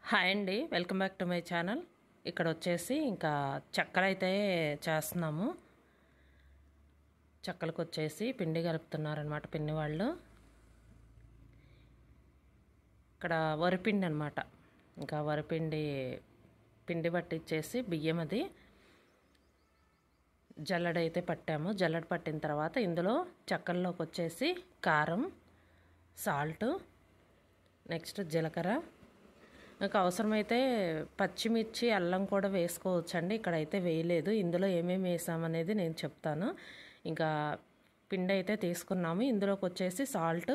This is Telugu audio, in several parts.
హాయ్ అండి, welcome back to my channel. ఇక్కడ వచ్చేసి ఇంకా చెక్కలు అయితే చేస్తున్నాము. చెక్కలకు వచ్చేసి పిండి కలుపుతున్నారనమాట పిన్ని వాళ్ళు. ఇక్కడ వరిపిండి అనమాట. ఇంకా పిండి పట్టించేసి బియ్యం అది జల్లెడైతే పట్టాము. జల్లెడ పట్టిన తర్వాత ఇందులో చెక్కల్లోకి వచ్చేసి కారం, సాల్ట్, నెక్స్ట్ జీలకర్ర, నాకు అవసరమైతే పచ్చిమిర్చి, అల్లం కూడా వేసుకోవచ్చండి. ఇక్కడైతే వేయలేదు. ఇందులో ఏమేమి వేసామనేది నేను చెప్తాను. ఇంకా పిండి అయితే తీసుకున్నాము. ఇందులోకి వచ్చేసి సాల్ట్,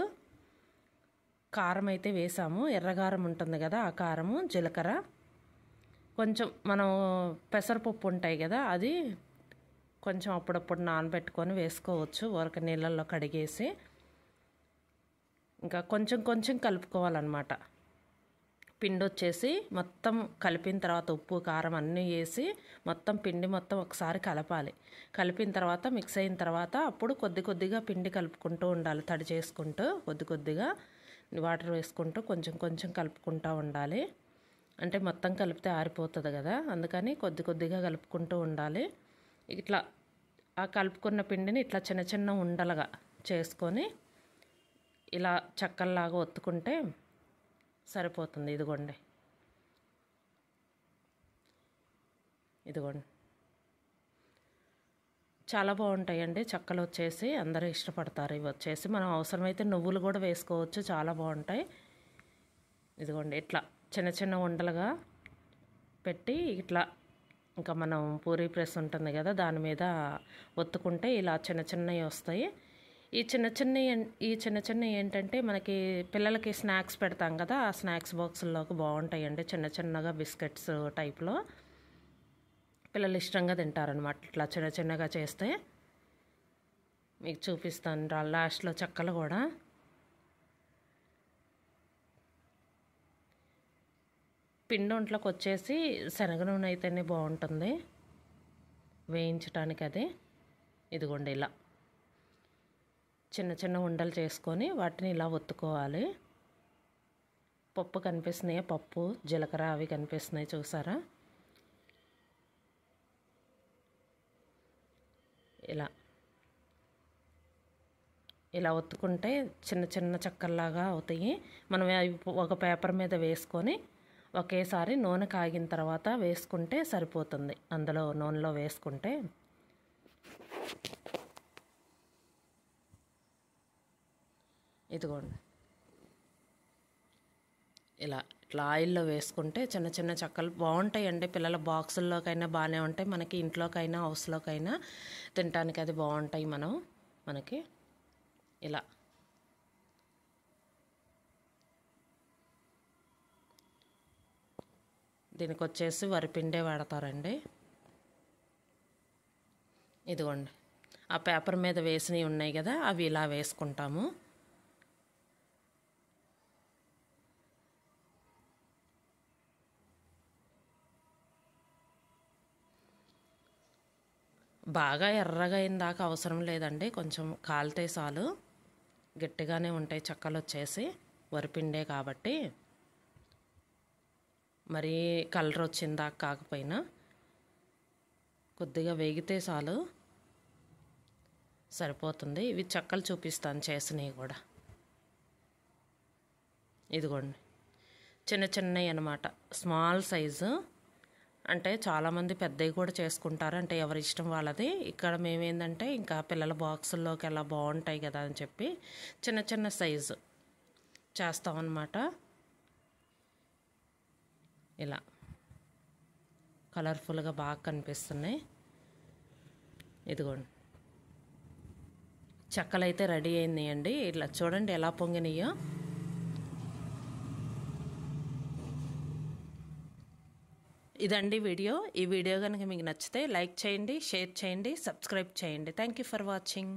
కారం అయితే వేసాము. ఎర్రకారం ఉంటుంది కదా, ఆ కారము, జీలకర్ర, కొంచెం మనం పెసరపప్పు ఉంటాయి కదా, అది కొంచెం అప్పుడప్పుడు నానబెట్టుకొని వేసుకోవచ్చు. ఊరక నీళ్ళల్లో కడిగేసి ఇంకా కొంచెం కొంచెం కలుపుకోవాలన్నమాట. పిండి వచ్చేసి మొత్తం కలిపిన తర్వాత ఉప్పు, కారం అన్నీ వేసి మొత్తం పిండి మొత్తం ఒకసారి కలపాలి. కలిపిన తర్వాత మిక్స్ అయిన తర్వాత అప్పుడు కొద్ది కొద్దిగా పిండి కలుపుకుంటూ ఉండాలి. తడి చేసుకుంటూ కొద్ది కొద్దిగా వాటర్ వేసుకుంటూ కొంచెం కొంచెం కలుపుకుంటూ ఉండాలి. అంటే మొత్తం కలిపితే ఆరిపోతుంది కదా, అందుకని కొద్ది కొద్దిగా కలుపుకుంటూ ఉండాలి. ఇట్లా ఆ కలుపుకున్న పిండిని ఇట్లా చిన్న చిన్న ఉండలుగా చేసుకొని ఇలా చెక్కల్లాగా ఒత్తుకుంటే సరిపోతుంది. ఇదిగోండి చాలా బాగుంటాయండి చెక్కలు వచ్చేసి. అందరూ ఇష్టపడతారు. ఇవి వచ్చేసి మనం అవసరమైతే నువ్వులు కూడా వేసుకోవచ్చు, చాలా బాగుంటాయి. ఇదిగోండి ఇట్లా చిన్న చిన్న ఉండలుగా పెట్టి ఇట్లా ఇంకా మనం పూరీ ప్రెస్ ఉంటుంది కదా, దాని మీద ఒత్తుకుంటే ఇలా చిన్న చిన్నవి వస్తాయి. ఈ చిన్న చిన్న ఏంటంటే మనకి పిల్లలకి స్నాక్స్ పెడతాం కదా, ఆ స్నాక్స్ బాక్సుల్లోకి బాగుంటాయండి. చిన్న చిన్నగా బిస్కెట్స్ టైప్లో పిల్లలు ఇష్టంగా తింటారనమాట. ఇట్లా చిన్న చిన్నగా చేస్తే మీకు చూపిస్తాను లాస్ట్లో చెక్కలు కూడా. పిండి వంటలకు వచ్చేసి శనగ నూనె అయితేనే బాగుంటుంది వేయించడానికి. అది ఇదిగోండి ఇలా చిన్న చిన్న ఉండలు చేసుకొని వాటిని ఇలా ఒత్తుకోవాలి. పప్పు కనిపిస్తున్నాయి, పప్పు, జీలకర్ర అవి కనిపిస్తున్నాయి చూసారా. ఇలా ఒత్తుకుంటే చిన్న చిన్న చెక్కల్లాగా అవుతాయి. మనం ఒక పేపర్ మీద వేసుకొని ఒకేసారి నూనె కాగిన తర్వాత వేసుకుంటే సరిపోతుంది. అందులో నూనెలో వేసుకుంటే ఇదిగోండి ఇట్లా ఆయిల్లో వేసుకుంటే చిన్న చిన్న చెక్కలు బాగుంటాయండి. పిల్లల బాక్సుల్లోకైనా బాగానే ఉంటాయి, మనకి ఇంట్లోకైనా హౌస్లోకైనా తినడానికి అది బాగుంటాయి. మనకి ఇలా దీనికి వచ్చేసి వరిపిండే వాడతారండి. ఇదిగోండి ఆ పేపర్ మీద వేసినవి ఉన్నాయి కదా, అవి ఇలా వేసుకుంటాము. బాగా ఎర్రగా అయిన దాకా అవసరం లేదండి, కొంచెం కాలితే చాలు. గట్టిగానే ఉంటాయి చెక్కలు వచ్చేసి, వరిపిండే కాబట్టి. మరీ కలర్ వచ్చిందాక కాకపోయినా కొద్దిగా వేగితే చాలు, సరిపోతుంది. ఇవి చెక్కలు చూపిస్తాను చేసినవి కూడా. ఇదిగోండి చిన్న చిన్నవి అన్నమాట, స్మాల్ సైజు. అంటే చాలామంది పెద్దవి కూడా చేసుకుంటారు, అంటే ఎవరి ఇష్టం వాళ్ళది. ఇక్కడ మేమేందంటే ఇంకా పిల్లల బాక్సుల్లోకి ఎలా బాగుంటాయి కదా అని చెప్పి చిన్న చిన్న సైజు చేస్తామన్నమాట. ఇలా కలర్ఫుల్గా బాగా కనిపిస్తున్నాయి. ఇదిగోండి చెక్కలు అయితే రెడీ అయినాయండి. ఇట్లా చూడండి ఎలా పొంగినాయో. ఇదండి వీడియో. ఈ వీడియో కనుక మీకు నచ్చితే లైక్ చేయండి, షేర్ చేయండి, సబ్స్క్రైబ్ చేయండి. Thank you for watching.